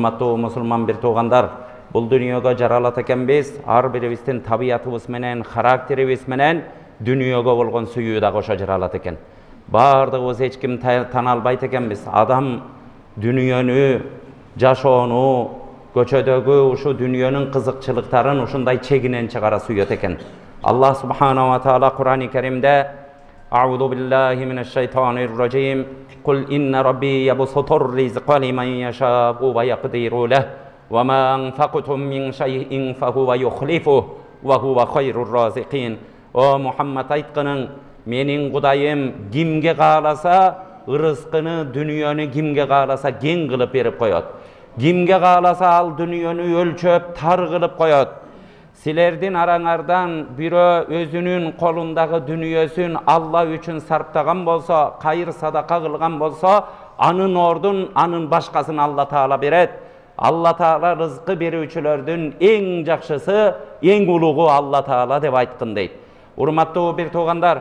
Урматтуу мусулман бир туугандар, бул дүйнөгө жаралат экенбиз, ар бирибиздин табиятыбыз менен, характерибиз менен дүйнөгө болгон сүйүү да кошо жаралат экен. Бардыгыбыз эч ким тана албайт экенбиз. Адам дүйнөнү, жашоону, көчөдөгү ушу дүйнөнүн кызыкчылыктарын ушундай чегинен чыгара сүйөт экен. Аллах субхана ва таала Кур'ани Керимде A'udhu billahi mineşşeytanirracim. Kul inna rabbi yabsutur rizqa limen yasha'u ve yaqdiru leh. Ve ma anfaqtum min şey'in fehuve yukhlifuh ve huve hayrur raziqin. O Muhammed aytqının, menin Kudayım kimge kalasa, rızkını, dünyonu kimge kalasa gen kılıp berip koyat. Kimge kalasa al dünyonu ölçöp tar kılıp koyat. Silerdin arаңардан biri özünün kolundaki dünyasın Allah üçün sarptagan bolsa, hayır sadaka kılgan bolsa, anın ordun, anın başkasını Allah Teala beret. Allah Teala rızkı berүүчүлөрдүн en jakşısı, en uluğu Allah Teala dep aytkın deyt. Urmattуу bir tуугандар,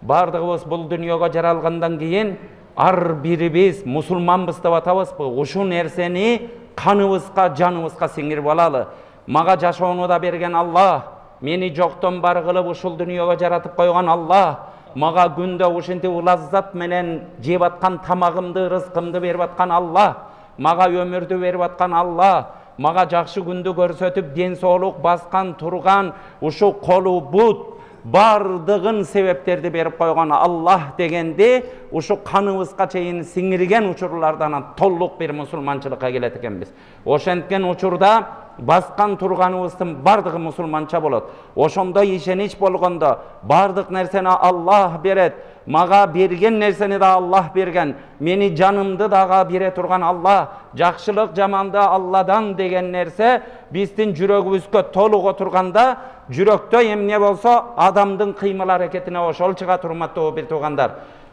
бардыгыбыз бул дүйнөгө жаралгандан кийин ар бирибиз мусулманбыз деп атабызбы? Ушул нерсени каныбызга, жаныбызга сиңирип алалы. Мага жашоону да берген Allah, мени жоктон бар кылып ушул дүйнөгө жаратып койгон Allah, мага күндө ушинтип ылаззат менен жеп аткан тамагымды, рызкымды берип аткан Allah, мага өмүрдү берип аткан Allah, мага жакшы күндү көрсөтүп ден соолук баскан, турган, ушу колу бут бардыгын себептерди берип койгон Allah дегенди ушу каныбызга чейин сиңирген учурлардан толук бир мусулманчылыкка келет экенбиз. Ошенткен учурда баскан турганыбыздын бардыгы мусулманча болот. Ошондо ишенич болгондо бардык нерсени Allah берет. Мага берген нерсени да Allah берген. Мени жанымды дага бере турган Allah. Жакшылык, жаманды Allah'dan деген нерсе биздин жүрөгүбүзгө толук отурганда, жүрөктө эмне болсо адамдын кыймыл аракетине ошол чыгат. Урматтуу бир туугандар,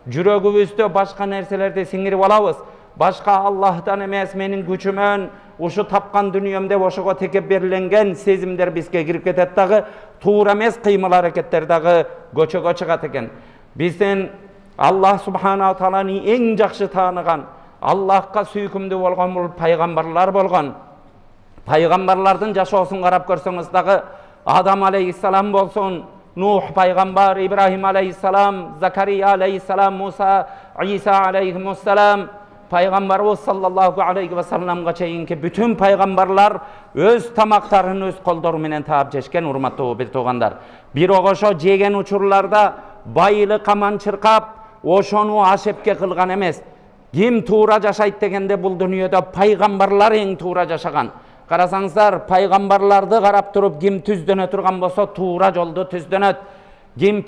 жүрөгүбүздө башка нерселерди сиңирип алабыз. Башка Allah'tan эмес, менин күчүмөн ушу тапкан дүйнөмдө ошого текеп бериленген сезимдер бизге кирип кетет дагы, туура эмес кыймыл аракеттер дагы көчөгө чыгат экен. Биздин Аллах субхана тааланы эң жакшы тааныган, Аллахка сүйкүмдүү болгон бул пайгамбарлар болгон. Пайгамбарлардын жашоосун карап көрсөңүз дагы, Адам алейхиссалам болсун, Nuh пайгамбар, Ибрахим алейхиссалам, Закария алейхиссалам, Муса, Иса алейхиссалам, Пайгамбарыбыз саллаллаху алейхи ва салламга чейинки бүтүн пайгамбарлар өз тамактарын өз колдору менен таап жешкен. Урматтуу бир туугандар, бир огошо жеген учурларда байлык аман чыркап, ошону ашепке кылган эмес. Ким туура жашайт дегенде бул дүйнөдө пайгамбарлар эң туура жашаган. Карасаңыздар, пайгамбарларды карап туруп ким түздөнө турган болсо туура жолду түздөнөт. Ким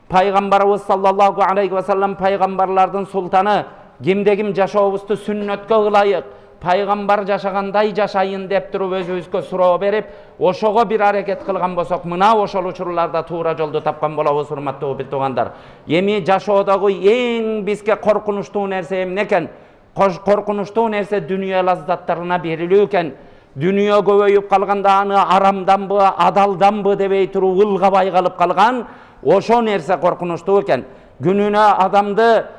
Пайгамбарыбыз саллаллаху алейхи ва саллам пайгамбарлардын султаны, кимде ким жашообузду сүннөткө кылайык, пайгамбар жашагандай жашайын деп туруп өзүбүзгө суроо берип, ошого бир аракет кылган болсок, мына ошол учурларда туура жолду тапкан болобуз. Урматтуу бир туугандар, эми жашоодогу эң бизге коркунучтуу нерсе эмне экен? Коркунучтуу нерсе дүйнө лаззаттарына берилүү экен. Дүйнө көбөйүп калганда аны арамданбы, адалданбы дебей туруп ылгабай калып калган. Ошо нерсе коркунучтуу экен. Күнүнө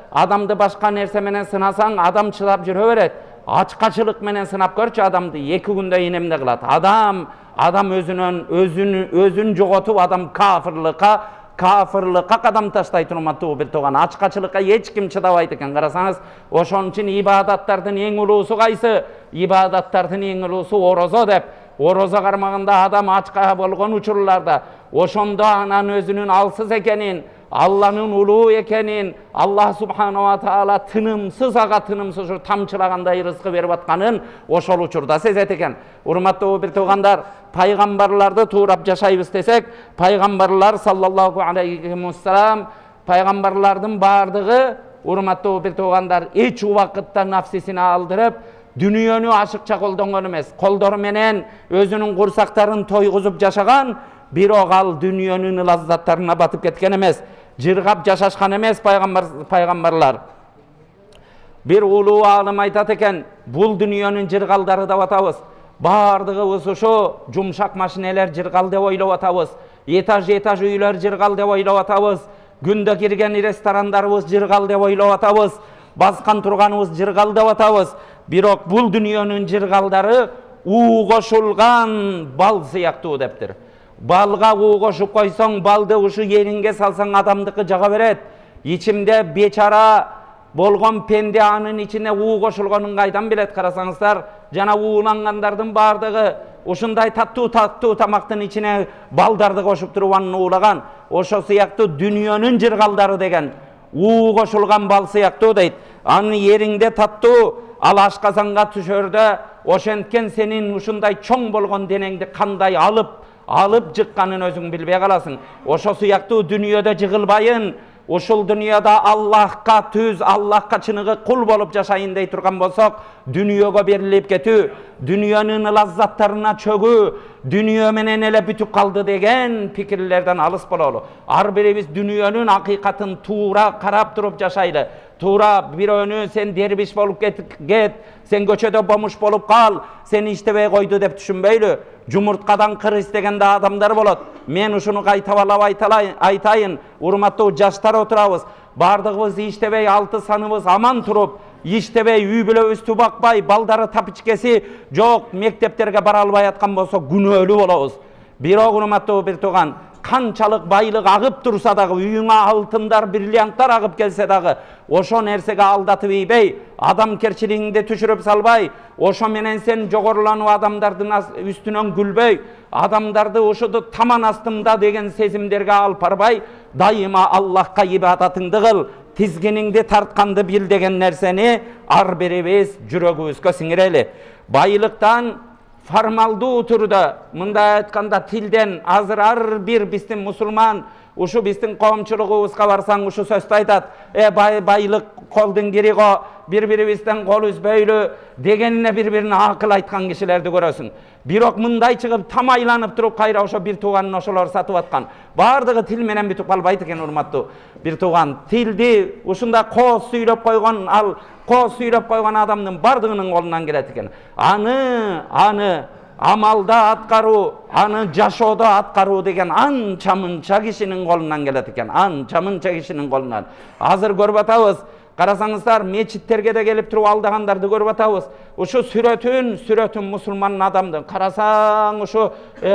адамды башка нерсе менен сынасаң, адам чыдап жүрө берет. Ачкачылык менен сынап көрчү адамды, 2 күндө инемде кылат. Адам өзүн жоготуп, адам кафырлыкка кадам таштайт. Урматтуу бир тууган, ачкачылыкка эч ким чыдабайт экен. Карасаңыз, ошон үчүн ибадаттардын эң улуусу кайсы? Ибадаттардын эң улуусу орозо деп. Орозо кармаганда адам ачка болгон учурларда, ошондо анан өзүнүн алсыз экенин, Алланын улуу экенин, Аллах субхана ва таала тынымсыз тамчылагандай рызкы берип атканын ошол учурда сезет экен. Урматтуу бир туугандар, пайгамбарларды туурап жашайбыз десек, пайгамбарлар саллаллаху алейхи ва саллам, пайгамбарлардын бардыгы, урматтуу бир туугандар, эч убакытта нафсисине алдырып, дүйнөнү ашыкча колдонгон эмес, колдору менен өзүнүн курсактарын тойгузуп жашаган, бирок ал дүйнөнүн лаззаттарына батып кеткен эмес, жыргап жашашкан эмес пайгамбарлар. Бир улуу алым айтат экен, бул дүйнөнүн жыргалдары деп атабыз. Бардыгыбыз ошо жумшак машинелер жыргал деп ойлоп атабыз. Этаж үйлөр жыргал деп ойлоп атабыз. Күндө кирген ресторандарыбыз жыргал деп ойлоп атабыз. баскан турганыбыз жыргалдап атабыз. Бирок бул дүйнөнүн жыргалдары уу кошулган бал сыяктуу дептир. Балга уу кошуп койсоң, балды ушу еринге салсаң адамдыкы жага берет. Ичимде бечара болгон пенде анын ичине уу кошулганын кайдан билет? Карасаңыздар, жана уулангандардын бардыгы ушундай таттуу тамактын ичине балдарды кошуп туруп анын уулаган. Ошо сыяктуу дүйнөнүн жыргалдары деген уу кошулган бал сыяктуу дейт. Анын ериңде таттуу, ал ашказанга түшөрдө ошенткен сенин ушундай чоң болгон денеңди кандай алып жыкканын өзүң билбей каласың. Ошо сыяктуу дүйнөдө жыгылбайын. Ушул дүйнөдө Аллахка түз, Аллахка чыныгы кул болуп жашайын дей турган болсок, дүйнөгө берилип кетүү, дүйнөнүн лаззаттарына чөгүү, дүйнө менен эле бүтүп калды деген пикирлерден алыс бололу. Ар бирибиз дүйнөнүн акыйкатын туура карап туруп жашайлы. Туура бирөөнү сен дербиш болуп кет, сен көчөдө бомуш болуп кал, сен иштебей койду деп түшүнбөйлү. Жумурткадан кыр истегенде адамдар болот. Мен ушуну кайталап айтайын, урматтуу жаштар отурабыз. Бардыгыбыз иштебей, 6 саныбыз аман туруп, иштебей, үй бүлөбүздү бакпай, балдары тапичкеси жок, мектептерге бара албай аткан болсо күнөөлүү болобуз. Бирок урматтуу бир тууган, канчалык байлык агып турса дагы, үйүңө алтындар, бриллианттар агып келсе дагы, ошо нерсеге алдатып ийбей, адамкерчилигиңди түшүрүп салбай, ошо менен сен жогорулануу адамдардын үстүнөн күлбөй, адамдарды ошоду таман астымда деген сезимдерге алып барбай, дайыма Аллахка ибадатыңды кыл, тизгиниңди тартканды бил деген нерсени ар бирибиз жүрөгүбүзгө сиңирели. Байлыктан формалдуу түрдө, мындай айтканда тилден, азыр ар бир биздин мусулман, ушу биздин коомчулугубузга барсаң ушу сөздү айтат. Байлык колдун кири го, бири-бирибизден кол үзбөйлү дегенине бири-бирине акыл айткан кишилерди көрөсүң. Бирок мындай чыгып тамайланып туруп кайра ошо бир тууганын ошолор сатып аткан. Бардыгы тил менен бүтүп калбайт экен, урматтуу бир тууган. Тилди ушундай кооз сүйлөп койгон, ал кооз сүйлөп койгон адамдын бардыгынын колунан келет экен. Аны амалда аткаруу, аны жашоодо аткаруу деген анча-мынча кишинин колунан келет экен. Анча-мынча кишинин колунан. Азыр көрүп атабыз. Карасаңыздар, мечиттерге де келип туруп алдагандарды көрүп атабыз. Ушу сүрөтүн мусулман адамды карасаң, ушу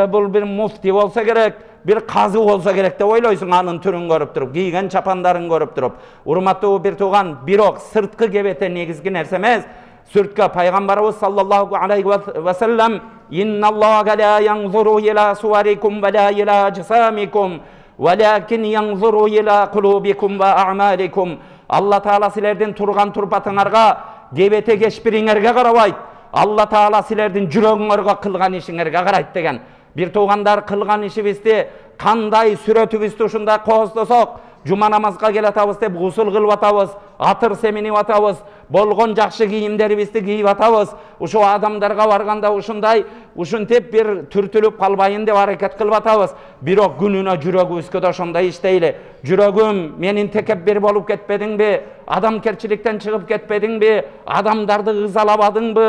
бул бир муфти болсо керек, бир казы болсо керек деп ойлойсуң, анын түрүн көрүп туруп, кийген чапандарын көрүп туруп. Урматтуу бир тууган, бирок сырткы кебете негизги нерсе эмес. Сүрткө пайгамбарыбыз саллаллаху алейхи ва саллям инналлаха ла янзуру ила суарикум ва ла ила ажсамикум валакин янзуру ила кулубикум ва а'маликум. Алла Таала силердин турган турпатыңарга, кебете кешпириңерге карабайт. Алла Таала силердин жүрөгүңөргө кылган ишиңерге карайт деген. Бир туугандар, кылган ишибизди, кандай сүрөтүбүздү ушундай кооздосок, жума намазга келатабыз деп гусул кылып атабыз, атыр семинип атабыз, болгон жакшы кийимдерибизди кийип атабыз. Ушул адамдарга барганда ушинтип бир түртүлүп калбайын деп аракет кылып атабыз. Бирок күнүнө жүрөгүбүзгө да ошондой иштейли. Жүрөгүм, менин текеббир болуп кетпедиңби? Адамкерчиликтен чыгып кетпедиңби? Адамдарды ызалабадыңбы?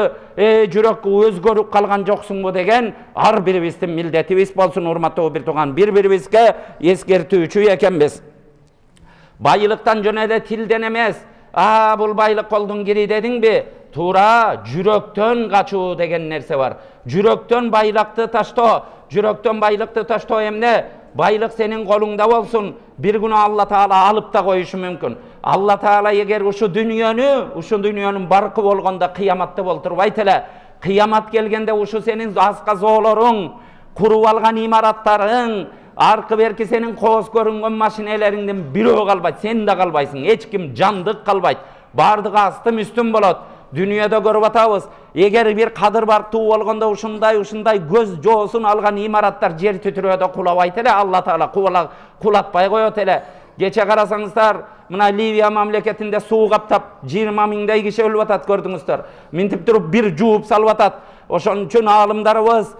Жүрөк өзгөрүп калган жоксуңбу деген ар бирибиздин милдетибиз болсун, урматтуу бир тууган. Бири-бирибизге эскертүүчү экенбиз. Байлыктан жөн эле тилден эмес, бул байлык колдун кири дедиңби? Туура жүрөктөн качуу деген нерсе бар. Жүрөктөн байлыкты таштоо, жүрөктөн байлыкты таштоо эмне? Байлык сенин колуңда болсун, бир күнү Алла Таала алып да коюшу мүмкүн. Алла Таала эгер ушу дүйнөнүн баркы болгондо кыяматты болтурбайт эле. Кыямат келгенде ушу сенин асказоолоруң, куруп алган имараттарың, аркы берки сенин кооз көрүнгөн машинелериңден бирөө калбайт, сен да калбайсың, эч ким жандык калбайт. Бардыгы астым үстүн болот. Дүйнөдө көрүп атабыз. Эгер бир кадыр барктуу болгондо ушундай көз жоосун алган имараттар жер түтүрөдө кулабайт эле, Алла Таала кулатпай коет эле. Кече карасаңыздар, мына Ливия мамлекетинде суу каптап 20 миңдей киши өлүп атат, көрдүңүздөр. Минтип туруп бир жууп салып атат. Ошон үчүн алымдарыбыз,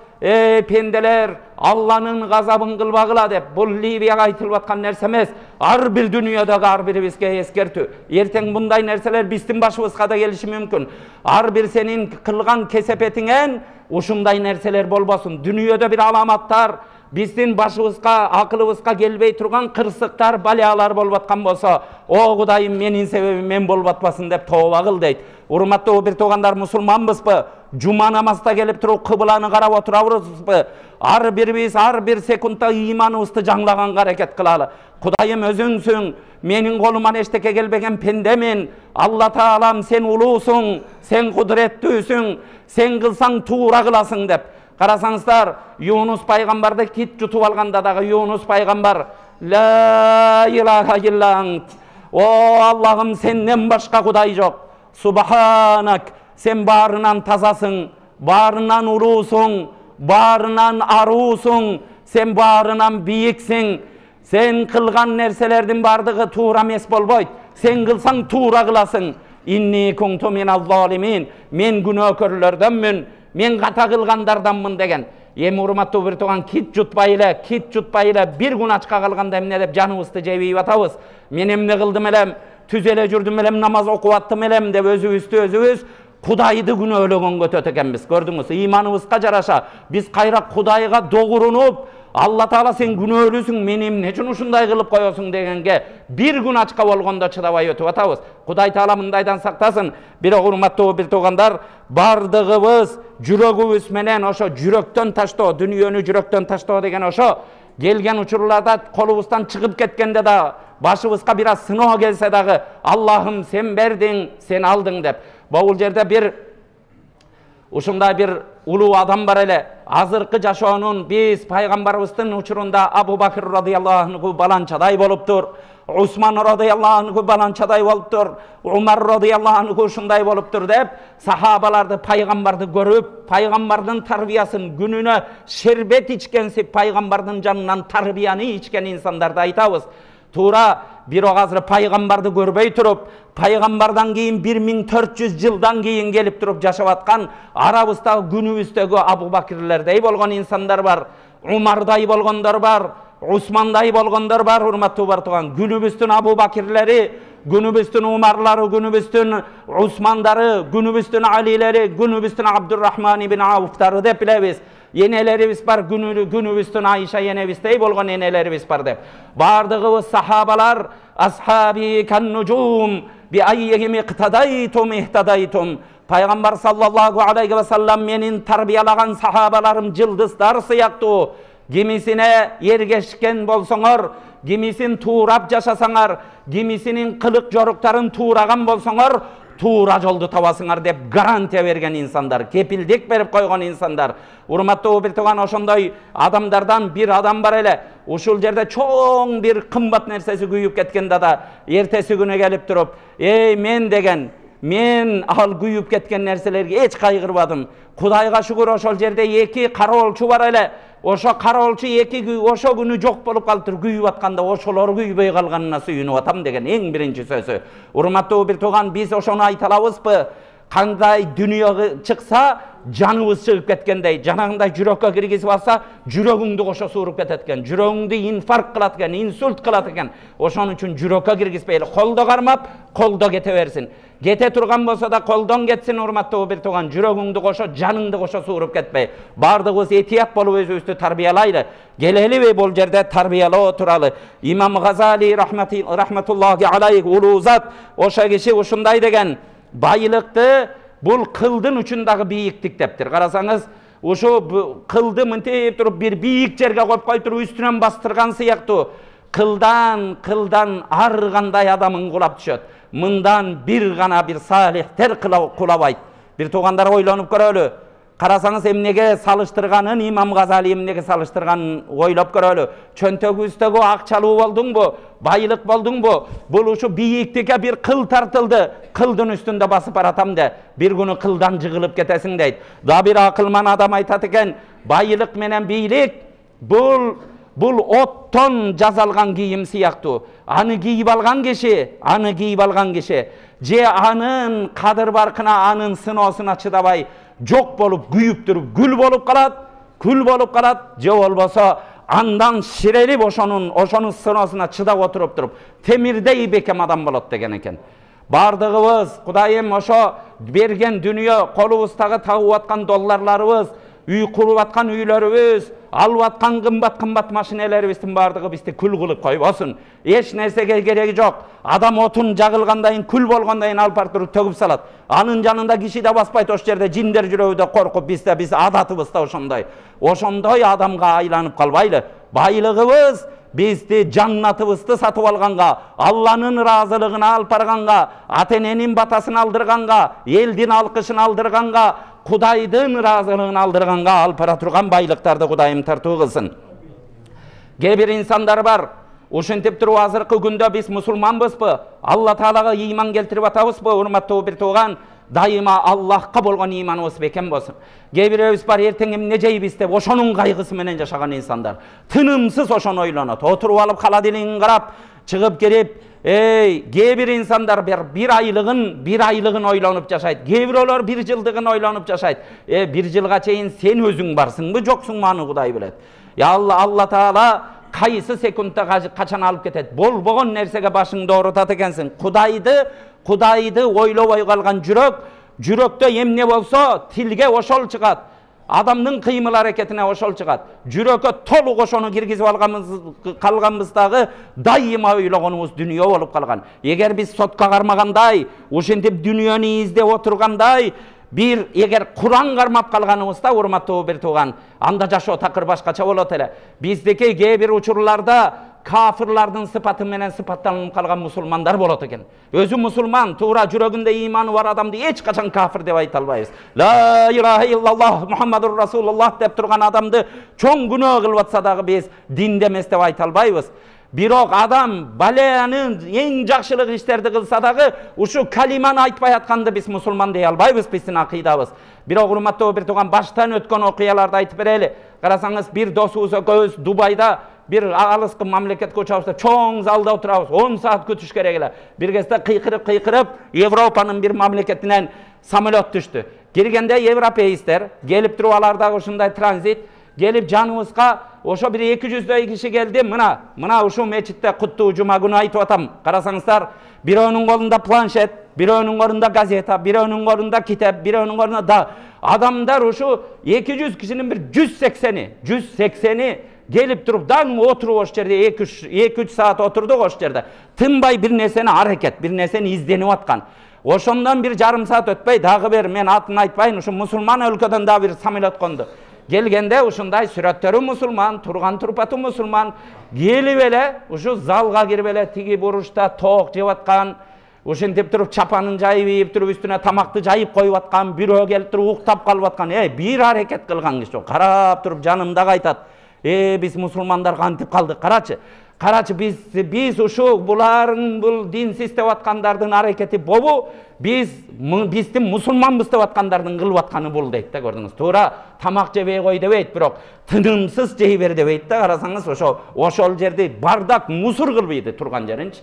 пенделер, Алланын газабын кылбагыла деп, бул Ливияга айтылып аткан нерсе эмес. Ар бир дүйнөдөгү ар бирибизге эскертүү. Эртең мындай нерселер биздин башыбызга да келиши мүмкүн. Ар бир сенин кылган кесепетиңен ушундай нерселер болбосун. Дүйнөдө бир аламаттар, биздин башыбызга, акылыбызга келбей турган кырсыктар, балялар болуп аткан болсо, о Кудайым, менин себебим мен болуп атпасын деп тооба кыл дейт. Урматтуу бир туугандар, мусулманбызбы? Жума намазда келип туруп кыбланы карап отурабызбы? Ар бирибиз ар бир секундта ыйманыбызды жаңлаганга аракет кылалы. Кудайым, өзүңсүң, менин колуман эчтеке келбеген пендемин. Алла Таалам, сен улуусуң, сен кудуреттүүсүң, сен кылсаң туура кыласың деп. Карасаңыздар, Юнус пайгамбарды кит жутуп алганда дагы Юнус пайгамбар ла илаха илля ант. О Аллахым, сенден башка кудай жок. Субханак, сен баарынан тазасың, баарынан улуусуң, баарынан аруусуң, сен баарынан бийиксиң. Сен кылган нерселердин бардыгы туура эмес болбойт. Сен кылсаң туура кыласың. Инни кунту миназ залимин. Мен күнөөкөрлөрдөнмүн, мен ката кылгандарданмын деген. Эми урматтуу бир тууган, кит жутпай эле бир күначка калганда эмне деп жаныбызды жебейип атабыз. Мен эмне кылдым элем, түз эле жүрдүм элем, намаз окуп аттым элем деп өзүбүз Кудайды күнөөлөгөнгө төт экенбиз. Көрдүңүз, ыйманыбызга жараша биз кайра Кудайга догурунуп, Алла Таала сен күнөөлүүсүң, мени эмне үчүн ушундай кылып коесуң дегенге бир күн ачка болгондо чыдабай өтүп атабыз. Кудай Таала мындайдан сактасын. Бирок урматтуу бир туугандар, бардыгыбыз жүрөгүбүз менен ошо жүрөктөн таштоо, дүйнөнү жүрөктөн таштоо деген ошо келген учурларда колубуздан чыгып кеткенде да, башыбызга бир аз сыноо келсе дагы, Аллахым, сен бердиң, сен алдың деп. Бул жерде бир ушундай бир улуу адам бар эле. Азыркы жашоонун биз пайгамбарыбыздын учурунда Абу Бакр радыйаллаху анху баланчадай болуптур. Усман радыйаллаху анху баланчадай болуптур. Умар радыйаллаху анху ушундай болуптур деп сахабаларды, пайгамбарды көрүп, пайгамбардын тарбиясын, күнүнө шербет ичкенсип, пайгамбардын жанынан тарбияны ичкен инсандарды айтабыз. Тура бирок азыр пайгамбарды көрбөй туруп, пайгамбардан кийин 1400 жылдан кийин келип туруп жашап аткан арабыздагы күнүбүздөгү Абу Бакирлердей болгон инсандар бар, Умардай болгондор бар, Усмандай болгондор бар. Урматтуу бартуган, күнүбүздүн Абу Бакирлери, күнүбүздүн Умарлары, күнүбүздүн Усмандары, күнүбүздүн Алилери, күнүбүздүн Абдуррахман ибн Ауфтары деп билебиз. Енелерибиз бар, күнүбүздүн Айша енебиздей болгон енелерибиз бар деп. Бардыгыбыз сахабалар, асхаби каннужум би аййихим иктадайтум ихтадайтум. Пайгамбар саллаллаху алейхи ва саллам менин тарбиялаган сахабаларым жылдыздар сыяктуу. Кимисине ергешкен болсоңор, кимисин туурап жашасаңар, кимисинин кылык жоруктарын туураган болсоңор, туура жолду табасыңар деп гарантия берген инсандар, кепилдик берип койгон инсандар. Урматтуу бир тууган, ошондой адамдардан бир адам бар эле. Ушул жерде чоң бир кымбат нерсеси күйүп кеткенде да эртеси күнү келип туруп, эй мен деген, мен ал күйүп кеткен нерселерге эч кайгырбадым. Кудайга шүгүр, ошол жерде эки кароолчу бар эле. Ошо кароолчу ошо күнү жок болуп калыптыр, күйүп атканда ошолор күйбөй калганына сүйүнүп атам деген эң биринчи сөзү. Урматтуу бир тууган, биз ошону айта алабызбы? Кандай дүйнөгө чыкса, жаныбыз чыгып кеткендей, жанагындай жүрөккө киргизип алса, жүрөгүңдү кошо сууруп кетет экен, жүрөгүңдү инфаркт кылат экен, инсульт кылат экен. Ошон үчүн жүрөккө киргизбейли, колдо кармап, колдо кете берсин. Кете турган болсо да колдон кетсин. Урматтуу бир тууган, жүрөгүңдү кошо, жаныңды кошо сууруп кетпей. Бардыгыбыз этият болуп өзүбүздү тарбиялайлы. Келелиби бул жерде тарбиялоо туралы. Имам Газали рахматуллахи алейх улуу зат ошо киши ушундай деген: байлыкты бул кылдын үчүн дагы бийиктик дептир. Карасаңыз, ушу кылды мынтип туруп бир бийик жерге коюп кой туруп үстүнөн бастырган сыяктуу. Кылдан ар кандай адам кулап түшөт. Мындан бир гана бир салихтер кулабайт. Бир туугандар ойлонуп көрөлү. Карасаңыз, эмнеге салыштырганын, Имам Газали эмнеге салыштырганын ойлоп көрөлү. Чөнтөгүбүздөгү акчалуу болдуңбу, байлык болдуңбу? Бул ушу бийиктикке бир кыл тартылды. Кылдын үстүндө басып баратам де, бир күнү кылдан жыгылып кетесиң дейт. Да бир акылман адам айтат экен, байлык менен бийлик бул оттон жазалган кийим сыяктуу. Аны кийип алган киши, же анын кадыр баркына, анын сыноосуна чыдабай жок болуп, күйүп туруп, күл болуп калат, же болбосо андан ширелип ошонун сыноосуна чыдап отуруп темирдей бекем адам болот деген экен. Бардыгыбыз, Кудайым, ошо берген дүнүйө, колубуздагы тагып аткан долларларыбыз, үй куруп аткан үйлөрүбүз, алып аткан кымбат машиналарыбыздын бардыгы бизди күл кылып койбосун. Эч нерсеге кереги жок. Адам отун жагылгандайын, күл болгондайын алып барып туруп төгүп салат. Анын жанында киши да баспайт, ошол жерде жиндер жүрөбү да коркуп, биз адатыбыз да ошондой. Ошондой адамга айланып калбайлы. Байлыгыбыз бизди жаннатыбызды сатып алганга, Алланын ыраазылыгына алып барганга, ата-эненин батасын алдырганга, элдин алкышын алдырганга, Кудайдын ыраазылыгын алдырганга алып бара турган байлыктарды Кудайым тартуу кылсын. Кээ бир инсандар бар, ушинтип туруп азыркы күндө биз мусулманбызбы? Алла Таалага ыйман келтирип атабызбы? Урматтуу бир тууган, дайыма Аллахка болгон ыйманыбыз бекем болсун. Кээ бирөөбүз бар, эртең эмне жейбиз деп ошонун кайгысы менен жашаган инсандар. Тынымсыз ошону ойлонот. Отуруп алып холодильникин карап, чыгып келип, кээ бир инсандар бир айлыгын ойлонуп жашайт. Кээ бирөөлөр бир жылдыгын ойлонуп жашайт. Бир жылга чейин сен өзүң барсыңбы, жоксуңбу, аны Кудай билет. Алла Таала кайсы секундта качан алып кетет? Болбогон нерсеге башыңды оорутат экенсиң. Кудайды ойлобой калган жүрөктө эмне болсо, тилге ошол чыгат. Адамдын кыймыл аракетине ошол чыгат. Жүрөккө толук ошону киргизип калганбыздагы дайыма ойлогонубуз дүйнө болуп калган. Эгер биз сотко кармагандай, ушинтип дүйнөнү издеп отургандай, эгер Куран кармап калганыбызда, урматтуу бир тууган, анда жашоо такыр башкача болот эле. Биздики кээ бир учурларда кафырлардын сыпаты менен сыпатталып калган мусулмандар болот экен. Өзү мусулман, туура жүрөгүндө ыйманы бар адамды эч качан кафыр деп айта албайбыз. Ла илаха иллаллах Мухаммадур Расулуллах деп турган адамды чоң күнөө кылып атса дагы биз динде эмес деп айта албайбыз. Бирок адам балеянын эң жакшылык иштерди кылса дагы ушу калиманы айтпай атканды биз мусулман дей албайбыз, биздин акыйдабыз. Бирок урматтуу бир тууган, баштан өткөн окуяларды айтып берели. Карасаңыз, бир досубуз экөөбүз Дубайда bir alыскы мамлекетке учабызда, чоң залда отурабыз, 10 саат күтүш керек эле. Бир кезде кыйкырып Европанын бир мамлекетинен самолет түштү. Киргенде европеисттер келип туруп, алар дагы ушундай транзит келип жаныбызга ошо бир 200дөй киши келди. Мына ушул мечитте куттуу жума күнү айтып атам. Карасаңыздар, бирөөнүн колунда планшет, бирөөнүн колунда газета, бирөөнүн колунда китеп, бирөөнүн колунда да. Адамдар ушу 200 кишинин бир 180-и gelip durup dan oturup o жерде 2-3 saat oturduk o жерде. Tınbay bir neseni hareket, bir neseni izlenip atkan. Oşondan bir жарым saat ötpey, dağı bir men atını aytpayın, uşun musulman өлködөн da bir samolyot kondu. Gelgende uşunday сүрөттөрү musulman, turgan turpatı musulman, gelip ele, uşu zalga girip ele, tigi buruşta toğuk jеп atkan, ушинтип туруп чапанын жайып ийип туруп үстүнө тамакты жайып коюп аткан, бирөө келип туруп уктап калып аткан, бир аракет кылган киши карап туруп жанымдагы айтат. Biz musulmanlar kantip kaldık. Karачы biz uşu buların bul din sistep atkandardın hareketi bobu, bizdim musulmanbız dep atkandardın kılıp atkanı bul deyt da, gördünüz. Tuğra tamak jebey koy debeyt, birok tınımsız jey ber debeyt da, karasanız oşol жерде bardak musur kılbıydı turgan jerinç.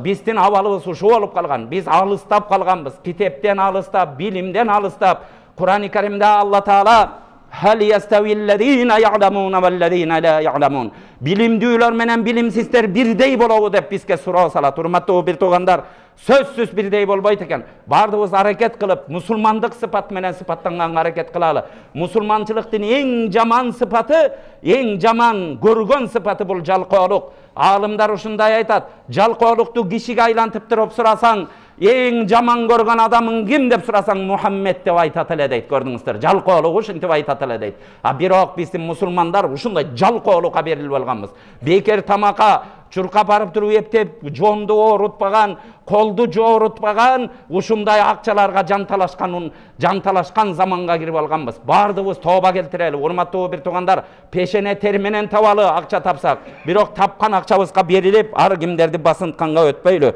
Bizdin avalыбыз uşu olup kalgan, biz alыстап kalganbız, kitepten alыстап, bilimden alыстап. Kur'an-ı Kerim'de Allah Teala hal yastawillezina ya'lamun vellezina la ya'lamun. Bilimdүүлөр менен bilimsizler birдей болобу деп бизге суроо салат. Урматтуу бир туугандар, сөзсүз birдей болбойт экен. Бардыгыбыз аракет кылып, мусулмандык сыпат менен сыпаттанган аракет кылалы. Мусулманчылыктын эң жаман сыпаты, эң жаман көргөн сыпаты бул жалкоолук. Алымдар ушундай айтат, жалкоолукту кишиге айлантып туруп сурасаң, эң жаман көргөн адамың ким деп сурасаң, Мухаммед деп айтат эле дейт, көрдүңүздөр. Жалкоолук ушинтип айтат эле дейт. Бирок биздин мусулмандар ушундай жалкоолукка берилип алганбыз. Бекер тамакка чуркап барып туруп эптеп, жонду оорутпаган, колду жоорутпаган, ушундай акчаларга жанталашкан заманга кирип алганбыз. Бардыбыз тооба келтирели. Урматтуу бир туугандар, пешене тер менен табалы акча тапсак, бирок тапкан акчабызга берилип, ар кимдерди басынтканга өтпөйлү.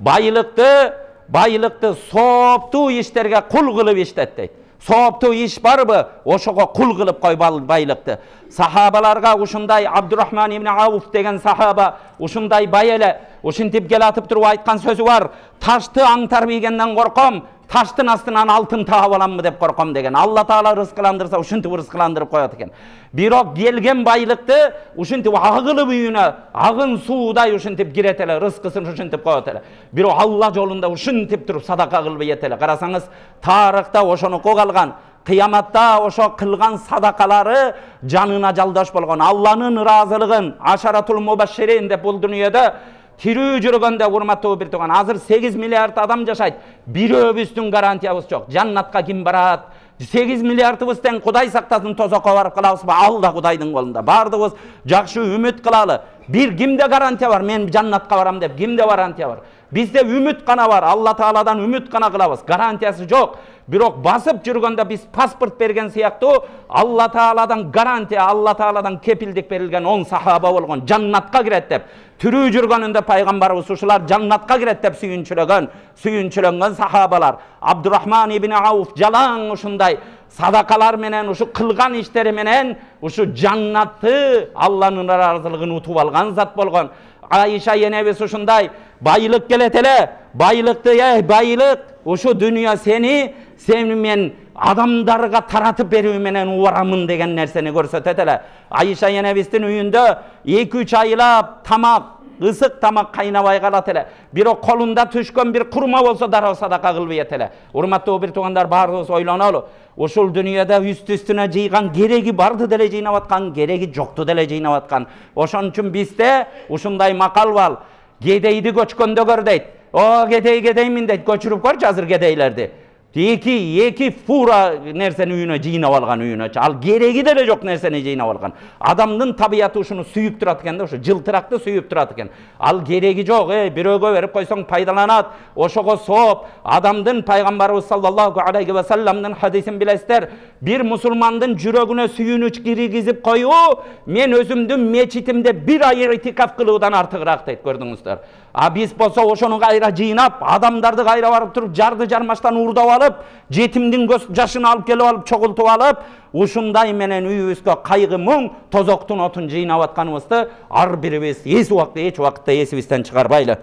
Байлыкты сооптуу иштерге кул кылып иштет дейт. Сооптуу иш барбы, ошого кул кылып кой байлыкты. Сахабаларга ушундай Абдурахман ибн Ауф деген сахаба ушундай бай эле, ушинтип келатып туруп айткан сөзү бар. Ташты аңтар бийгенден корком, таштын астынан алтын таап аламбы деп корком деген. Алла Таала рызкыландырса ушинтип рызкыландырып коет экен. Бирок келген байлыкты ушинтип агылып үйүнө, агын суудай ушинтип кирет эле, рызкысын ушинтип коет эле. Бирок Алла жолунда ушинтип туруп садака кылып ийет эле. Карасаңыз, тарыхта ошону калган. Kıyamatta oşo kılgan sadakaları canına жалдаш болгон. Allah'ın razılığın aşaratul mubaşşirin de bu dünyada tirүү жүргөндө урматтуу бир тууган азыр 8 миллиард адам жашайт. Бирөөбүздүн гарантиябыз жок. Жаннатка ким барат? 8 миллиардыбыз тең Кудай сактасын тозокко барып калабызбы? Ал да Кудайдын колунда. Бардыгыбыз жакшы үмүт кылалы. Бир кимде гарантия бар? Мен жаннатка барам деп кимде гарантия бар? Бизде үмүт гана бар. Алла Тааладан үмүт гана кылабыз. Гарантиясы жок. Бирок басып жүргөндө биз паспорт берген сыяктуу Алла Тааладан гарантия, Алла Тааладан кепилдик берилген 10 сахаба болгон жаннатка кирет деп. Түрүү жүргөнүндө пайгамбарыбыз ушулар жаннатка кирет деп сүйүнчүлөнгөн сахабалар. Абдурахман ибн Ауф жалаң ушундай садакалар менен, ушу кылган иштери менен ушу жаннатты Алланын ыраазылыгын утуп алган зат болгон. Айша енебиз ушундай байлык келет эле, байлыкты, байлык, ушу дүйнө сени мен адамдарга таратып берүү менен урамын деген нерсени көрсөтөт эле. Айша енебиздин үйүндө 2-3 айлап тамак, ысык тамак кайнабай калат эле. Бирок колунда түшкөн бир курма болсо дароо садака кылбайт эле. Урматтуу бир туугандар, баарыбыз ойлонолу. Ушул дүйнөдө үстүнө жыйган кереги барды деле жыйнап аткан, кереги жокту деле жыйнап аткан. Ошон үчүн бизде ушундай макал бар. Кедейди көчкөндө көр дейт. О, кедеймин дейт, көчүрүп көрчү азыр кедейлерди. Эки фура нерсени үйүнө жыйнап алган үйүнө. Ал кереги деле жок нерсени жыйнап алган. Адамдын табияты ушуну сүйүп турат экен да, ушу жылтыракты сүйүп турат экен. Ал кереги жок, бирөөгө берип койсоң пайдаланат. Ошого сооп, адамдын пайгамбарыбыз саллаллаху алейхи ва салламдын хадисин билесиздер. Bir musulmandın жүрөгүнө сүйүнүч киргизип коюу мен өзүмдүн мечитимде 1 ай итикаф кылуудан артыгыраак дейт, көрдүңүздөр. А биз болсо ошону кайра жыйнап, адамдарды кайра барып туруп жарды жармаштан урдап алып, жетимдин көз жашын алып келип алып, чогултуп алып, ушундай менен үйүбүзгө кайгы муң, тозоктун отун жыйнап атканыбызды ар бирибиз эч убакытта эсибизден чыгарбайлы.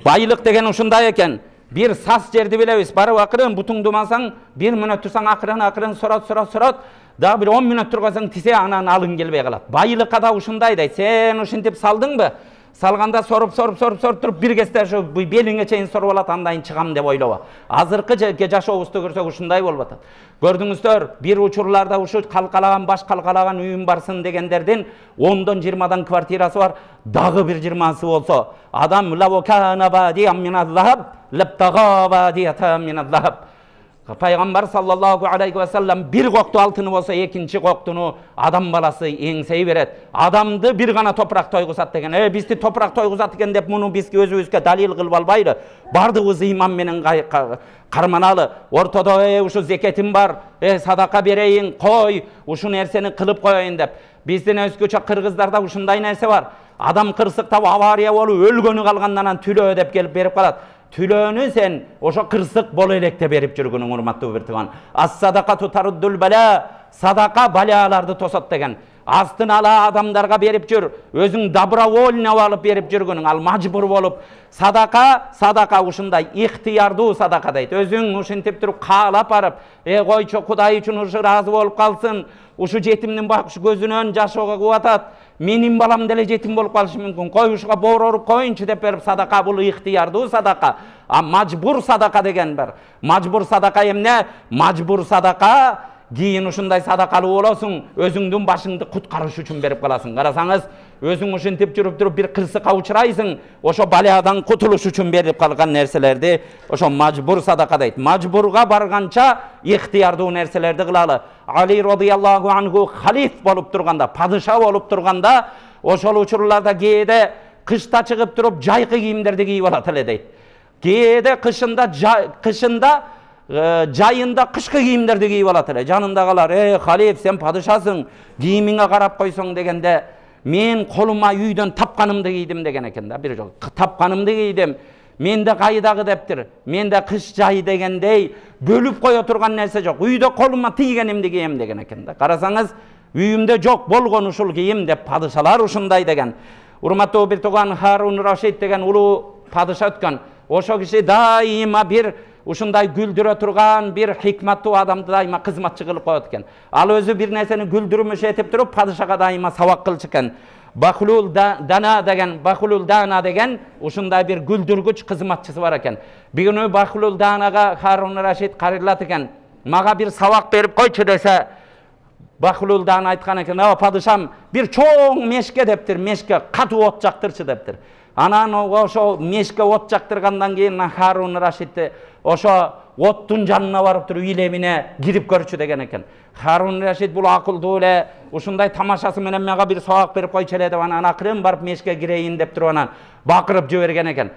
Байлык деген ушундай экен. Bir sas жерди билебиз, барып акырын бутуңду мансаң, 1 мүнөт турсаң акырын сурат, да bir 10 мүнөт тургансаң тисе анан алың келбей калат. Байлыкка да ушундай дейт. Сен ушинтип салдыңбы? Салганда соруп туруп бир кезде ошо белиңе чейин соруп алат, андайын чыгам деп ойлоба. Азыркы жашообузду көрсөк ушундай болуп атат. Көрдүңүздөр, бир учурларда ушу калкалаган, баш калкалаган үйүм барсын дегендердин 10-дан 20-дан квартирасы бар, дагы бир 20-сы болсо, адам лавокана бадиям миназзахаб, лаптага бадиятам миназзахаб. Пайгамбар саллаллаху алейхи ва саллам bir кокту алтыны болсо, экинчи коктуну адам баласы эңсей берет. Адамды bir гана топурак тойгузат деген. Бизди топурак тойгузат экен деп муну бизге өзүбүзгө далил кылып албайлы. Бардыгыбыз иман менен карманалы. Ортодо ушу зекетим бар, садака берейин, кой, ушу нерсени кылып коеюн деп. Биздин өзгөчө кыргыздарда ушундай нерсе бар. Адам кырсыктап авария болуп өлгөнү калгандан түлөө деп келип берип калат. Түлөөнү сен ошо кырсык боло электе берип жүргөнүң, урматтуу бир тууган. Ас-садакату таруддул бала, садака балаларды тосот деген. Астын ала адамдарга берип жүр, өзүң добровольно алып берип жүргөнүң, ал мажбур болуп. Садака ушундай ихтыярдуу садака дейт. Өзүң ушинтип туруп каалап барып, койчу Кудай үчүн ушу разы болуп калсын, ушу жетимдин бакыш көзүнөн жаш огуп атат. Менин балам деле жетим болуп калышы мүмкүн. Кой ушуга бооруп коюнчу деп берип садака, бул ихтыярдуу садака. А мажбур садака деген бар. Мажбур садака эмне? Мажбур садака кийин ушундай садакалуу болосуң, өзүңдүн башыңды куткарыш үчүн берип каласың. Карасаңыз, өзүң ушинтип жүрүп бир кырсыкка учурайсың, ошо баладан кутулуш үчүн берип калган нерселерди ошо мажбур садака дейт. Мажбурга барганча ихтыярдуу нерселерди кылалы. Али радыйаллаху анху халиф болуп турганда, падыша болуп турганда, ошол учурларда кээде кышта чыгып туруп жайкы кийимдерди кийип алат эле дейт. Кээде кышында жайында кышкы кийимдерди кийип алат эле. Жанындагылар, халиф, сен падышасың, кийимиңе карап койсоң дегенде, мен колума үйдөн тапканымды кийдим деген экен да. Бир жол тапканымды кийдим. Менде кайдагы дептир. Менде кыш жай дегендей бөлүп кое турган нерсе жок. Үйдө колума тийгенимди кийем деген экен да. Карасаңыз, үйүмдө жок болгон ушул кийим деп падышалар ушундай деген. Урматтуу бир тууган Харун Рашид деген улуу падыша өткөн. Ошо киши дайыма бир ушундай күлдүрө турган бир хикматтуу адамды дайыма кызматчы кылып коет экен. Ал өзү бир нерсени күлдүрмөш этип туруп падышага дайыма сабак кылчу экен. Бахулул Дана деген ушундай бир күлдүргүч кызматчысы бар экен. Bir günü Бахулул Данага Харун Рашид карыйлат экен. maga bir sabak berip koyçu dese, Bahlul'dan aytkan eken, padışam bir çoğun meşke deptir, meşke katı ot jaktırçı deptir. Anan oşo meşke ot jaktırgandan keyin Harun Raşid'de oşo ottun janına barıp turup ilemine girip görçü degen eken. Harun Raşid bul akıldı ele, uşunday tamaşası menen maga bir sabak berip koyçu ele dep anan akырын barıp meşke gireyin dep turup anan bakırıp jibерген eken.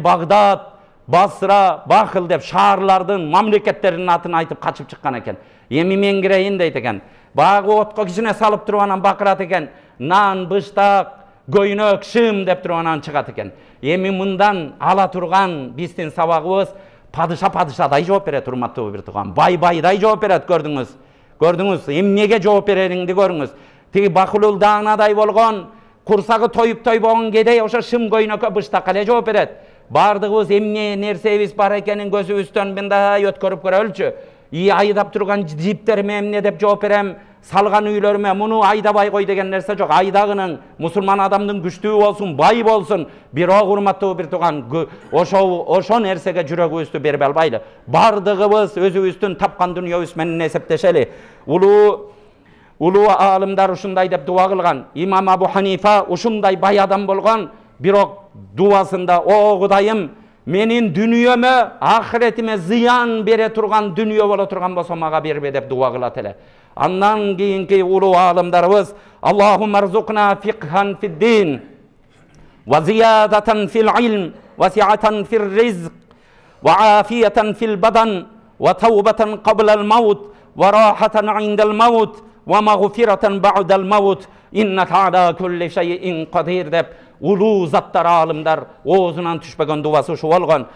Bagdad, Basra, Bakıl dep şaharlardın, mamleketlerinin atını aytıp kaçıp çıkkan eken. Emi men gireyin deyt eken. Bagı otko kişine salıp turup anan bakırat eken. Nan, bıştak, göynök, şım dep turup anan çıkat eken. Emi mından ala turgan bizden sabagыбыз padışa-padışaday жооп берет, урматтуу bir tuğan. Bay-bayday жооп берет, gördünüz. Gördünüz, emnege жооп береринди görüңүz. Tigi Bahlul dağınaday bolgon, kursagı toyup bolgon gedey oşo şım göynökö bıştak ele жооп берет. Bardığız emne nersebis bar ekenin gözübüzden mınday ötkörüp görölçü. Ayıdap turgan jipterime emne dep жооп berem, salgan üylörüme munu aydabay koy degen nerse jok. Aydagının musulman adamdın güçtüğü bolsun, bay bolsun. Bir o urmattуу bir tuğan oşo nersege jürögübüzdü berip albaylı. Bardığыбыз özübüzdün tapkan dünyabız menen esepteşeli. Ulu alimdar uşunday dep dua kılgan. İmam Abu Hanifa uşunday bay adam bolgan. Birok duasında o Kudayım menin dünyömö ahiretime ziyan bere turgan dünya bola turgan bolsa maga berbe dep dua kılat ele. Andan keyinki ulu alimdarыбыз Allahumma rzuqna fiqhan fid din ve ziyadatan fil ilm ve si'atan fil rizq ve afiyatan fil badan ve tawbatan qabla'l maut ve rahatan inda'l maut ve mağfiratan ba'da'l maut innaka ala kulli şeyin qadir dep ulu zattar alimdar oğuzundan düşpegen duası uşu bolgon.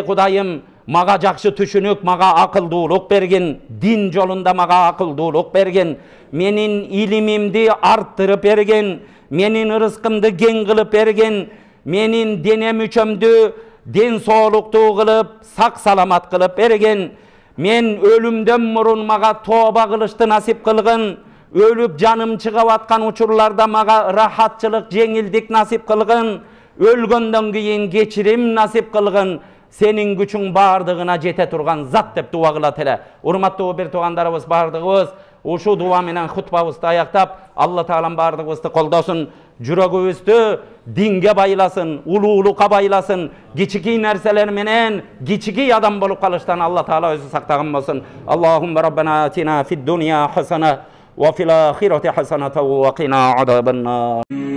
Kudayım maga jakşı tüşünük, maga akıldуулuk bergin, din jolunda maga akıldуулuk bergin, menin ilimimdi arttırıp bergin, menin rızkımdı gen kılıp bergin, menin dene müçömdü den soğuluktu kılıp, sak salamat kılıp bergin, men ölümden murun maga toba kılıştı nasip kılgın, ölüp canım çıkıp atkan uçurlarda maga rahatçılık, jеңилдик nasip kılgın, ölgönden keyin geçirim nasip kılgın, senin güçün bardığına jete turgan zat dep dua kılat ele. Urmattуу bir tuğandarыбыз bardığыбыз uşu dua menen hutbabızды ayaktap, Allah Taalam bardığыбызды koldosun, jürögübüzdü dinge baylasın, ululuka baylasın, kiçiki nerseler menen kiçiki adam bolup kalıştan Allah Taala özü saktagан bolsun. Allahumma Rabbana atina fid dunya hasana ve fil ahireti hasanatan ve qina azabannar.